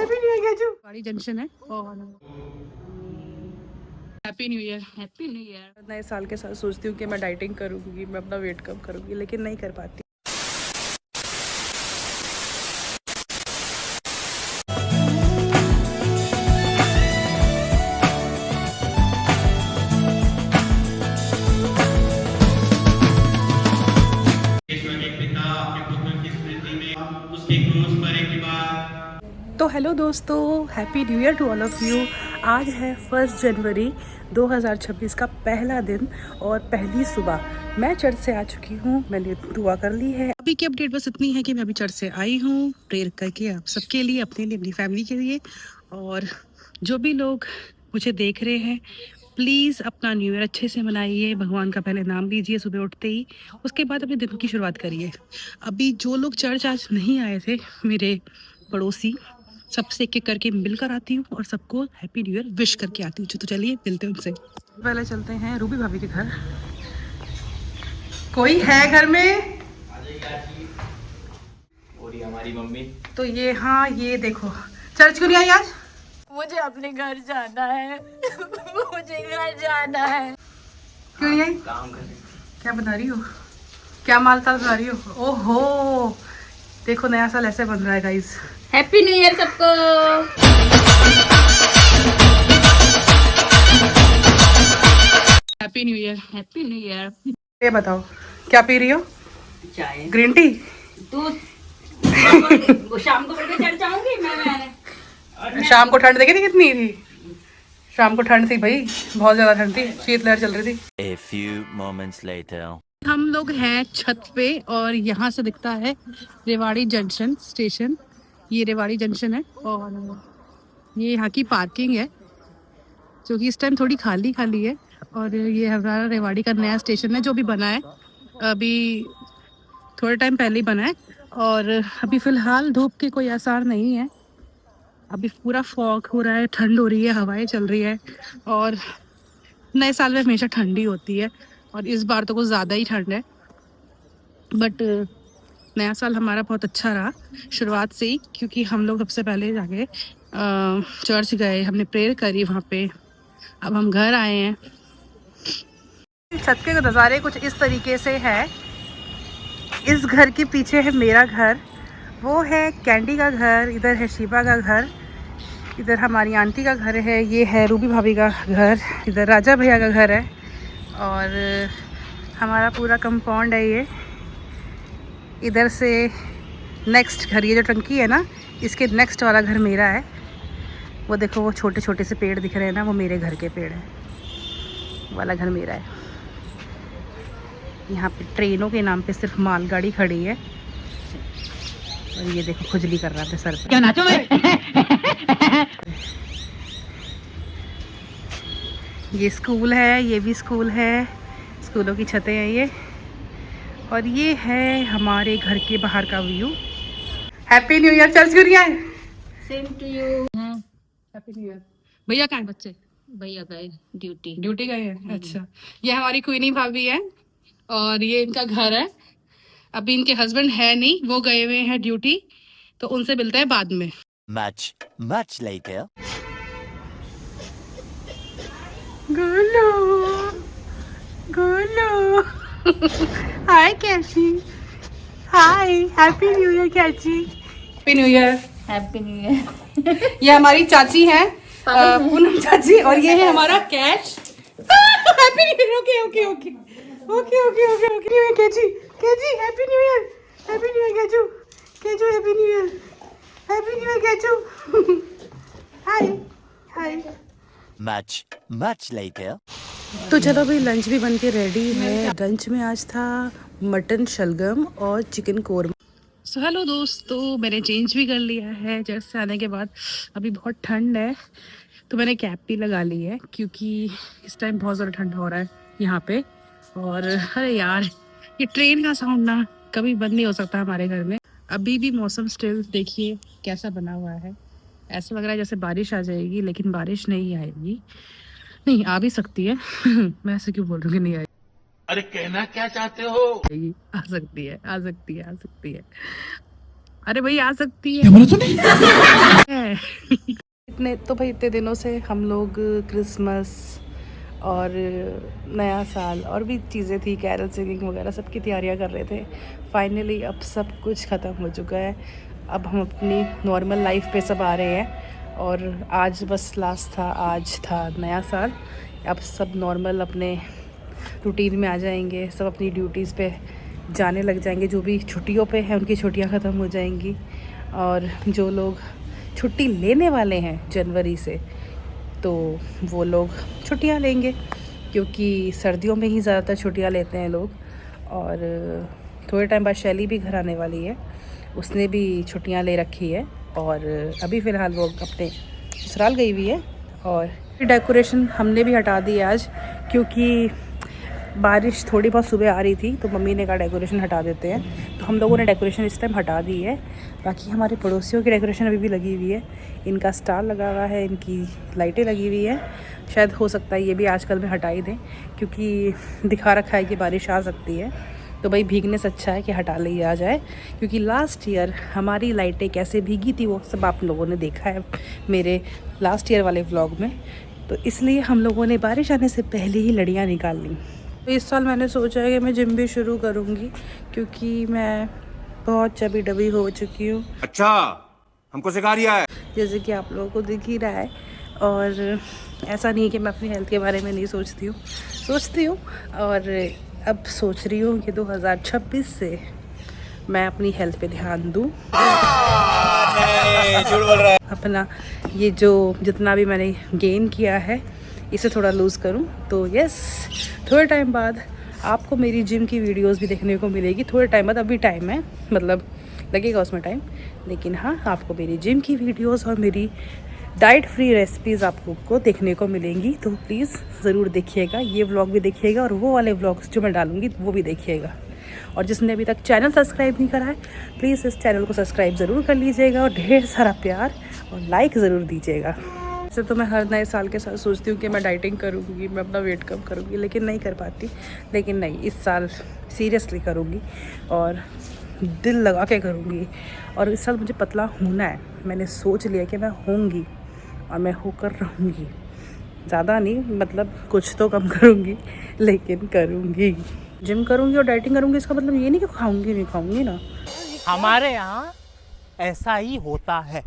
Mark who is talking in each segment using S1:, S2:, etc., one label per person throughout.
S1: Happy new year गैजू। बड़ी junction है और happy new year. Happy new year. नए साल के साथ सोचती हूँ कि मैं डाइटिंग करूँगी, मैं अपना वेट कम करूँगी, लेकिन नहीं कर पाती। तो हेलो दोस्तों, happy new year to all of you. आज है 1 जनवरी 2026 का पहला दिन और पहली सुबह। मैं चर्च से आ चुकी हूँ, मैंने दुआ कर ली है। अभी की अपडेट बस इतनी है कि मैं अभी चर्च से आई हूँ, प्रेयर करके आप सबके लिए, अपने लिए, अपनी फैमिली के लिए। और जो भी लोग मुझे देख रहे हैं, प्लीज़ अपना न्यू ईयर अच्छे से मनाइए, भगवान का पहले नाम लीजिए सुबह उठते ही, उसके बाद अपने दिन की शुरुआत करिए। अभी जो लोग चर्च आज नहीं आए थे, मेरे पड़ोसी, सबसे एक एक करके मिलकर आती हूँ और सबको हैप्पी न्यू ईयर विश करके आती हूँ। तो चलिए मिलते हैं उनसे। पहले चलते हैं रूबी भाभी के घर। कोई है घर में?
S2: और ये हमारी मम्मी।
S1: तो ये, हाँ ये देखो, चर्च क्यों नहीं आई आज?
S3: मुझे अपने घर जाना है। मुझे घर जाना है।
S1: क्यों नहीं आई?
S2: काम कर रही थी।
S1: क्या बता रही हो? क्या मालताल बता रही हो? ओहो, देखो नया साल ऐसे बन रहा है गाइस।
S3: हैप्पी न्यू ईयर सबको।
S1: Happy new year.
S3: Happy new year.
S1: ये बताओ क्या पी रही हो?
S3: चाय।
S1: Green tea?
S3: तू शाम को बढ़ चढ़ जाऊंगी मैं।
S1: शाम को ठंड देखी थी कितनी थी? शाम को ठंड थी भाई, बहुत ज्यादा ठंड थी, शीतलहर चल रही थी।
S4: A few moments later.
S1: हम लोग हैं छत पे और यहाँ से दिखता है रेवाड़ी जंक्शन स्टेशन। ये रेवाड़ी जंक्शन है और ये यहाँ की पार्किंग है, जो कि इस टाइम थोड़ी खाली खाली है। और ये हमारा रेवाड़ी का नया स्टेशन है जो भी बना है, अभी थोड़े टाइम पहले ही बना है। और अभी फ़िलहाल धूप के कोई आसार नहीं है, अभी पूरा फॉग हो रहा है, ठंड हो रही है, हवाएं चल रही है। और नए साल में हमेशा ठंडी होती है और इस बार तो कुछ ज़्यादा ही ठंड है। बट नया साल हमारा बहुत अच्छा रहा शुरुआत से ही, क्योंकि हम लोग सबसे पहले जाके चर्च गए, हमने प्रेयर करी वहाँ पे। अब हम घर आए हैं। छत के नज़ारे कुछ इस तरीके से है। इस घर के पीछे है मेरा घर, वो है कैंडी का घर, इधर है शिवा का घर, इधर हमारी आंटी का घर है, ये है रूबी भाभी का घर, इधर राजा भैया का घर है और हमारा पूरा कंपाउंड है ये। इधर से नेक्स्ट घर, ये जो टंकी है ना, इसके नेक्स्ट वाला घर मेरा है। वो देखो वो छोटे छोटे से पेड़ दिख रहे हैं ना, वो मेरे घर के पेड़ हैं, वाला घर मेरा है। यहाँ पे ट्रेनों के नाम पे सिर्फ मालगाड़ी खड़ी है और ये देखो खुजली कर रहा था सर पे।
S3: क्या नाचो मैं?
S1: ये स्कूल है, ये भी स्कूल है, स्कूलों की छतें हैं ये। और ये है हमारे घर के बाहर का view. Happy new year. Church क्यों नहीं आए?
S3: Same to you.
S1: Happy new year. भैया कहाँ हैं बच्चे?
S3: भैया गए ड्यूटी।
S1: ड्यूटी गए हैं। अच्छा, ये हमारी क्वीनी भाभी है और ये इनका घर है। अभी इनके हस्बैंड है नहीं, वो गए हुए हैं ड्यूटी, तो उनसे मिलते हैं बाद में।
S4: Much later.
S1: Golu, Golu. Hi कैची। हाय, हैप्पी न्यू ईयर कैची। Happy new year.
S3: Happy new year.
S1: ये हमारी चाची है पूनम चाची, और ये है हमारा कैच। Happy new year. Okay okay okay okay okay okay okay new year कैची। कैची happy new year. Happy new year कैचू। कैचू happy new year. Happy new year कैचू। Hi hi.
S4: Much later.
S1: तो चलो भाई, लंच भी बन के रेडी है। लंच में आज था मटन शलगम और चिकन कोरमा। सो हेलो दोस्तों, मैंने चेंज भी कर लिया है चर्च से आने के बाद। अभी बहुत ठंड है तो मैंने कैप भी लगा ली है, क्योंकि इस टाइम बहुत ज़्यादा ठंडा हो रहा है यहाँ पे। और अरे यार, ये ट्रेन का साउंड ना कभी बंद नहीं हो सकता हमारे घर में। अभी भी मौसम स्टिल देखिए कैसा बना हुआ है, ऐसा लग रहा है जैसे बारिश आ जाएगी, लेकिन बारिश नहीं आएगी। नहीं, आ भी सकती है। मैं ऐसे क्यों बोल रही हूँ कि नहीं आएगी?
S2: अरे कहना क्या चाहते हो?
S1: आ सकती है, आ सकती है, आ सकती है। अरे भाई आ सकती है। इतने दिनों से हम लोग क्रिसमस और नया साल और भी चीज़ें थी, कैरल सिंगिंग वगैरह सबकी तैयारियां कर रहे थे। फाइनली अब सब कुछ ख़त्म हो चुका है। अब हम अपनी नॉर्मल लाइफ पे सब आ रहे हैं और आज बस लास्ट था, आज था नया साल। अब सब नॉर्मल अपने रूटीन में आ जाएंगे, सब अपनी ड्यूटीज़ पे जाने लग जाएंगे। जो भी छुट्टियों पे हैं उनकी छुट्टियां ख़त्म हो जाएंगी और जो लोग छुट्टी लेने वाले हैं जनवरी से तो वो लोग छुट्टियां लेंगे, क्योंकि सर्दियों में ही ज़्यादातर छुट्टियां लेते हैं लोग। और थोड़े टाइम बाद शैली भी घर आने वाली है, उसने भी छुट्टियां ले रखी है और अभी फ़िलहाल वो अपने ससुराल गई हुई है। और डेकोरेशन हमने भी हटा दी आज, क्योंकि बारिश थोड़ी बहुत सुबह आ रही थी तो मम्मी ने कहा डेकोरेशन हटा देते हैं, तो हम लोगों ने डेकोरेशन इस टाइम हटा दी है। बाकी हमारे पड़ोसियों की डेकोरेशन अभी भी लगी हुई है, इनका स्टार लगा हुआ है, इनकी लाइटें लगी हुई है। शायद हो सकता है ये भी आजकल में हटा ही दें, क्योंकि दिखा रखा है कि बारिश आ सकती है। तो भाई भीगने से अच्छा है कि हटा लिया जाए, क्योंकि लास्ट ईयर हमारी लाइटें कैसे भीगी थी वो सब आप लोगों ने देखा है मेरे लास्ट ईयर वाले व्लॉग में। तो इसलिए हम लोगों ने बारिश आने से पहले ही लड़ियाँ निकाल ली। तो इस साल मैंने सोचा है कि मैं जिम भी शुरू करूँगी, क्योंकि मैं बहुत चबी डबी हो चुकी हूँ।
S2: अच्छा, हमको सिखा रिया है,
S1: जैसे कि आप लोगों को दिख ही रहा है। और ऐसा नहीं है कि मैं अपनी हेल्थ के बारे में नहीं सोचती हूँ और अब सोच रही हूँ कि 2026 से मैं अपनी हेल्थ पे ध्यान दूँ। अपना ये जो जितना भी मैंने गेन किया है इसे थोड़ा लूज़ करूं। तो यस, थोड़े टाइम बाद आपको मेरी जिम की वीडियोस भी देखने को मिलेगी। थोड़े टाइम बाद, अभी टाइम है, मतलब लगेगा उसमें टाइम, लेकिन हाँ आपको मेरी जिम की वीडियोस और मेरी डाइट फ्री रेसिपीज़ आपको देखने को मिलेंगी। तो प्लीज़ ज़रूर देखिएगा, ये व्लॉग भी देखिएगा और वो वाले व्लॉग्स जो मैं डालूँगी वो भी देखिएगा। और जिसने अभी तक चैनल सब्सक्राइब नहीं करा है प्लीज़ इस चैनल को सब्सक्राइब ज़रूर कर लीजिएगा और ढेर सारा प्यार और लाइक ज़रूर दीजिएगा। वैसे तो मैं हर नए साल के साथ सोचती हूँ कि मैं डाइटिंग करूँगी, मैं अपना वेट कम करूँगी, लेकिन नहीं कर पाती। लेकिन नहीं, इस साल सीरियसली करूँगी और दिल लगा के करूँगी। और इस साल मुझे पतला होना है, मैंने सोच लिया कि मैं होंगी और मैं होकर रहूँगी। ज़्यादा नहीं, मतलब कुछ तो कम करूँगी लेकिन करूँगी। जिम करूँगी और डाइटिंग करूँगी, इसका मतलब ये नहीं कि खाऊँगी ना।
S5: हमारे यहाँ ऐसा ही होता है।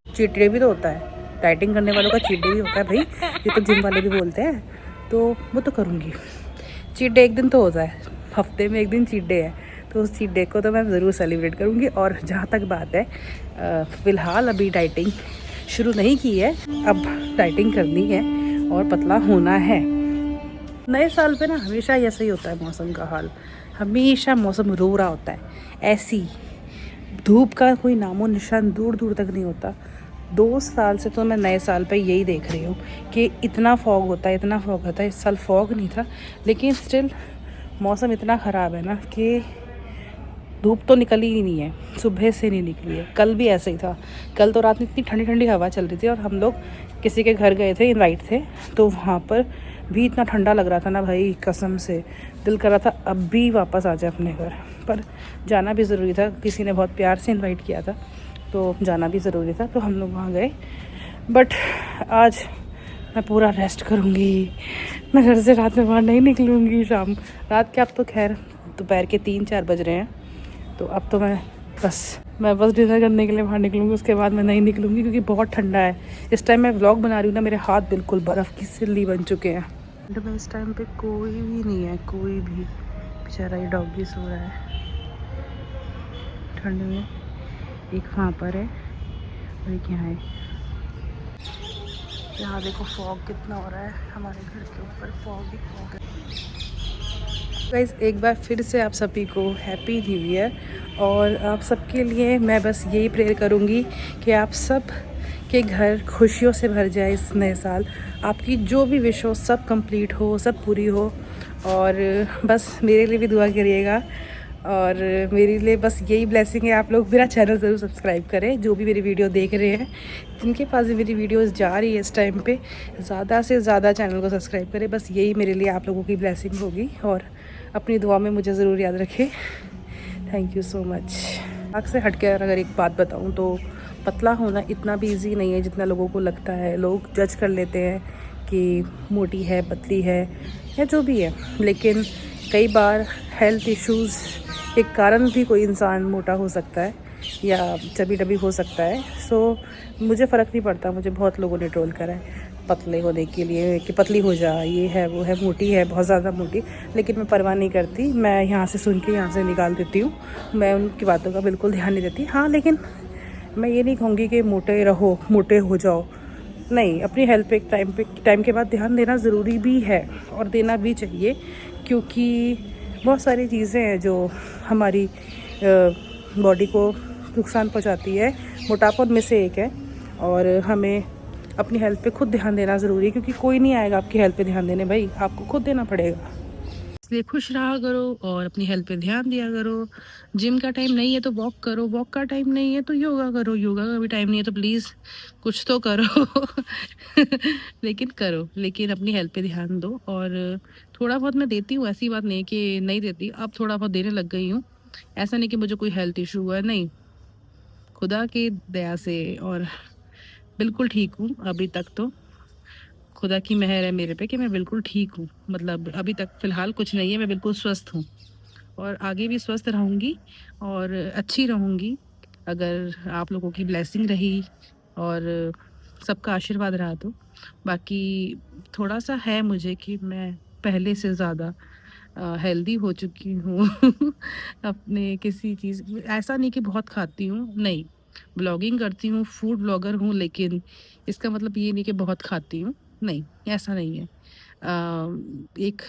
S1: चीट डे भी तो होता है, डाइटिंग करने वालों का चीट डे भी होता है भाई, ये तो जिम वाले भी बोलते हैं। तो वो तो करूँगी। चीट डे एक दिन तो होता है, हफ्ते में एक दिन चीट डे है, तो उस चीट डे को तो मैं ज़रूर सेलिब्रेट करूँगी। और जहाँ तक बात है, फ़िलहाल अभी डाइटिंग शुरू नहीं की है, अब डाइटिंग करनी है और पतला होना है। नए साल पे ना हमेशा ऐसा ही होता है मौसम का हाल, हमेशा मौसम रो रहा होता है, ऐसी धूप का कोई नामो निशान दूर दूर तक नहीं होता। 2 साल से तो मैं नए साल पे यही देख रही हूँ कि इतना फॉग होता है। इस साल फॉग नहीं था, लेकिन स्टिल मौसम इतना ख़राब है ना कि धूप तो निकली ही नहीं है, सुबह से नहीं निकली है। कल भी ऐसे ही था, कल तो रात में इतनी ठंडी ठंडी हवा चल रही थी और हम लोग किसी के घर गए थे, इनवाइट थे, तो वहाँ पर भी इतना ठंडा लग रहा था ना भाई, कसम से दिल कर रहा था अब भी वापस आ जाए अपने घर। पर जाना भी ज़रूरी था, किसी ने बहुत प्यार से इनवाइट किया था तो जाना भी ज़रूरी था, तो हम लोग वहाँ गए। बट आज मैं पूरा रेस्ट करूँगी, मैं घर से रात में बाहर नहीं निकलूँगी। रात के अब तो खैर दोपहर के 3-4 बज रहे हैं, तो अब तो मैं बस डिनर करने के लिए बाहर निकलूँगी, उसके बाद मैं नहीं निकलूँगी क्योंकि बहुत ठंडा है। इस टाइम मैं व्लॉग बना रही हूँ ना, मेरे हाथ बिल्कुल बर्फ़ की सिल्ली बन चुके हैं। में इस टाइम पे कोई भी नहीं है, कोई भी, बेचारा ये डॉगी सो रहा है ठंड में। एक वहाँ पर है और एक यहाँ है। यहाँ देखो फॉग कितना हो रहा है, हमारे घर के ऊपर फॉग ही फॉग है। गाइस एक बार फिर से आप सभी को हैप्पी न्यू ईयर। और आप सबके लिए मैं बस यही प्रेयर करूँगी कि आप सब के घर खुशियों से भर जाए इस नए साल। आपकी जो भी विश हो सब कंप्लीट हो, सब पूरी हो। और बस मेरे लिए भी दुआ करिएगा और मेरे लिए बस यही ब्लेसिंग है। आप लोग मेरा चैनल ज़रूर सब्सक्राइब करें, जो भी मेरी वीडियो देख रहे हैं, जिनके पास भी मेरी वीडियोस जा रही है इस टाइम पे, ज़्यादा से ज़्यादा चैनल को सब्सक्राइब करें। बस यही मेरे लिए आप लोगों की ब्लेसिंग होगी और अपनी दुआ में मुझे ज़रूर याद रखें। Thank you so much. आग से हटकर अगर एक बात बताऊं तो पतला होना इतना भी ईजी नहीं है जितना लोगों को लगता है। लोग जज कर लेते हैं कि मोटी है, पतली है या जो भी है, लेकिन कई बार हेल्थ इश्यूज़ के कारण भी कोई इंसान मोटा हो सकता है या चबी डबी हो सकता है। सो मुझे फ़र्क नहीं पड़ता। मुझे बहुत लोगों ने ट्रोल करा है पतले होने के लिए कि पतली हो जा, ये है वो है, मोटी है, बहुत ज़्यादा मोटी, लेकिन मैं परवाह नहीं करती। मैं यहाँ से सुन के यहाँ से निकाल देती हूँ। मैं उनकी बातों का बिल्कुल ध्यान नहीं देती। हाँ, लेकिन मैं ये नहीं कहूँगी कि मोटे रहो, मोटे हो जाओ। नहीं, अपनी हेल्थ पे टाइम के बाद ध्यान देना ज़रूरी भी है और देना भी चाहिए, क्योंकि बहुत सारी चीज़ें हैं जो हमारी बॉडी को नुकसान पहुंचाती है। मोटापा उनमें से एक है और हमें अपनी हेल्थ पे खुद ध्यान देना ज़रूरी है, क्योंकि कोई नहीं आएगा आपकी हेल्थ पे ध्यान देने, भाई आपको खुद देना पड़ेगा। इसलिए खुश रहा करो और अपनी हेल्थ पे ध्यान दिया करो। जिम का टाइम नहीं है तो वॉक करो, वॉक का टाइम नहीं है तो योगा करो, योगा का भी टाइम नहीं है तो प्लीज़ कुछ तो करो लेकिन करो, लेकिन अपनी हेल्थ पे ध्यान दो। और थोड़ा बहुत मैं देती हूँ, ऐसी बात नहीं कि नहीं देती, अब थोड़ा बहुत देने लग गई हूँ। ऐसा नहीं कि मुझे कोई हेल्थ इशू हुआ है, नहीं, खुदा की दया से और बिल्कुल ठीक हूँ अभी तक। तो खुदा की मेहर है मेरे पे कि मैं बिल्कुल ठीक हूँ। मतलब अभी तक फ़िलहाल कुछ नहीं है, मैं बिल्कुल स्वस्थ हूँ और आगे भी स्वस्थ रहूँगी और अच्छी रहूँगी अगर आप लोगों की ब्लेसिंग रही और सबका आशीर्वाद रहा तो। बाकी थोड़ा-सा है मुझे कि मैं पहले से ज़्यादा हेल्दी हो चुकी हूँ अपने किसी चीज़, ऐसा नहीं कि बहुत खाती हूँ, नहीं। ब्लॉगिंग करती हूँ, फूड ब्लॉगर हूँ, लेकिन इसका मतलब ये नहीं कि बहुत खाती हूँ, नहीं, ऐसा नहीं है। एक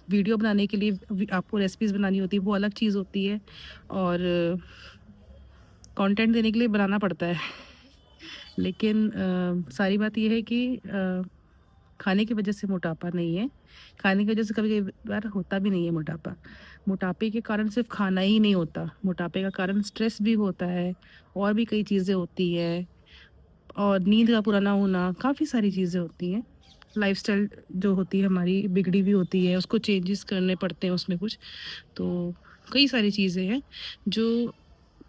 S1: वीडियो बनाने के लिए आपको रेसिपीज़ बनानी होती है, वो अलग चीज़ होती है और कंटेंट देने के लिए बनाना पड़ता है। लेकिन सारी बात ये है कि खाने की वजह से मोटापा नहीं है। खाने की वजह से कभी कभी बार होता भी नहीं है मोटापा। मोटापे के कारण सिर्फ खाना ही नहीं होता, मोटापे का कारण स्ट्रेस भी होता है और भी कई चीज़ें होती है और नींद का पूरा ना होना, काफ़ी सारी चीज़ें होती हैं। लाइफ़स्टाइल जो होती है हमारी बिगड़ी भी होती है, उसको चेंजेस करने पड़ते हैं उसमें कुछ। तो कई सारी चीज़ें हैं जो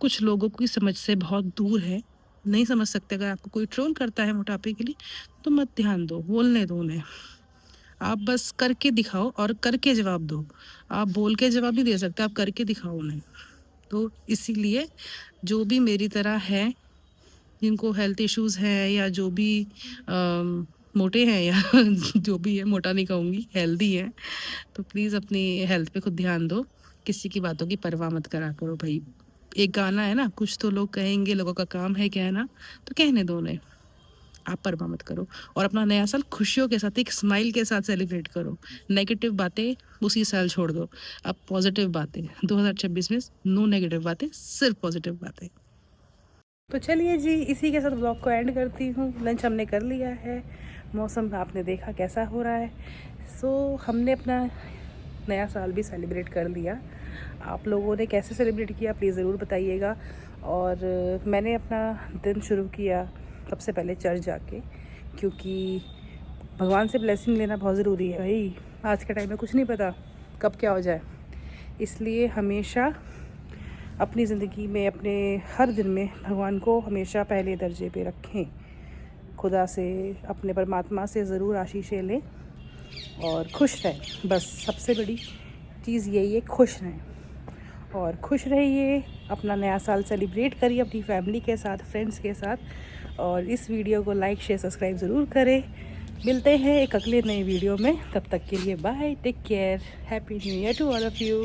S1: कुछ लोगों की समझ से बहुत दूर है, नहीं समझ सकते। अगर आपको कोई ट्रोल करता है मोटापे के लिए तो मत ध्यान दो, बोलने दो उन्हें। आप बस करके दिखाओ और करके जवाब दो। आप बोल के जवाब नहीं दे सकते, आप करके दिखाओ उन्हें। तो इसीलिए जो भी मेरी तरह है, जिनको हेल्थ इश्यूज़ हैं या जो भी मोटे हैं या जो भी है, मोटा नहीं कहूँगी, हेल्दी है, तो प्लीज़ अपनी हेल्थ पे खुद ध्यान दो। किसी की बातों की परवाह मत करा करो भाई। एक गाना है ना, कुछ तो लोग कहेंगे, लोगों का काम है कहना, तो कहने दो उन्हें। आप परवाह मत करो और अपना नया साल खुशियों के साथ, एक स्माइल के साथ सेलिब्रेट करो। नेगेटिव बातें उसी साल छोड़ दो। अब पॉजिटिव बातें 2026 में, नो नेगेटिव बातें, सिर्फ पॉजिटिव बातें। तो चलिए जी, इसी के साथ ब्लॉग को एंड करती हूँ। लंच हमने कर लिया है, मौसम आपने देखा कैसा हो रहा है। सो हमने अपना नया साल भी सेलिब्रेट कर लिया। आप लोगों ने कैसे सेलिब्रेट किया प्लीज़ ज़रूर बताइएगा। और मैंने अपना दिन शुरू किया सबसे पहले चर्च जाके, क्योंकि भगवान से ब्लेसिंग लेना बहुत ज़रूरी है भाई। आज के टाइम में कुछ नहीं पता कब क्या हो जाए, इसलिए हमेशा अपनी ज़िंदगी में, अपने हर दिन में भगवान को हमेशा पहले दर्जे पे रखें। खुदा से, अपने परमात्मा से ज़रूर आशीषें लें और खुश रहें। बस सबसे बड़ी चीज़ यही है, खुश रहें और खुश रहिए। अपना नया साल सेलिब्रेट करिए अपनी फैमिली के साथ, फ्रेंड्स के साथ। और इस वीडियो को लाइक, शेयर, सब्सक्राइब ज़रूर करें। मिलते हैं एक अगले नए वीडियो में, तब तक के लिए bye, take care, happy new year to all of you.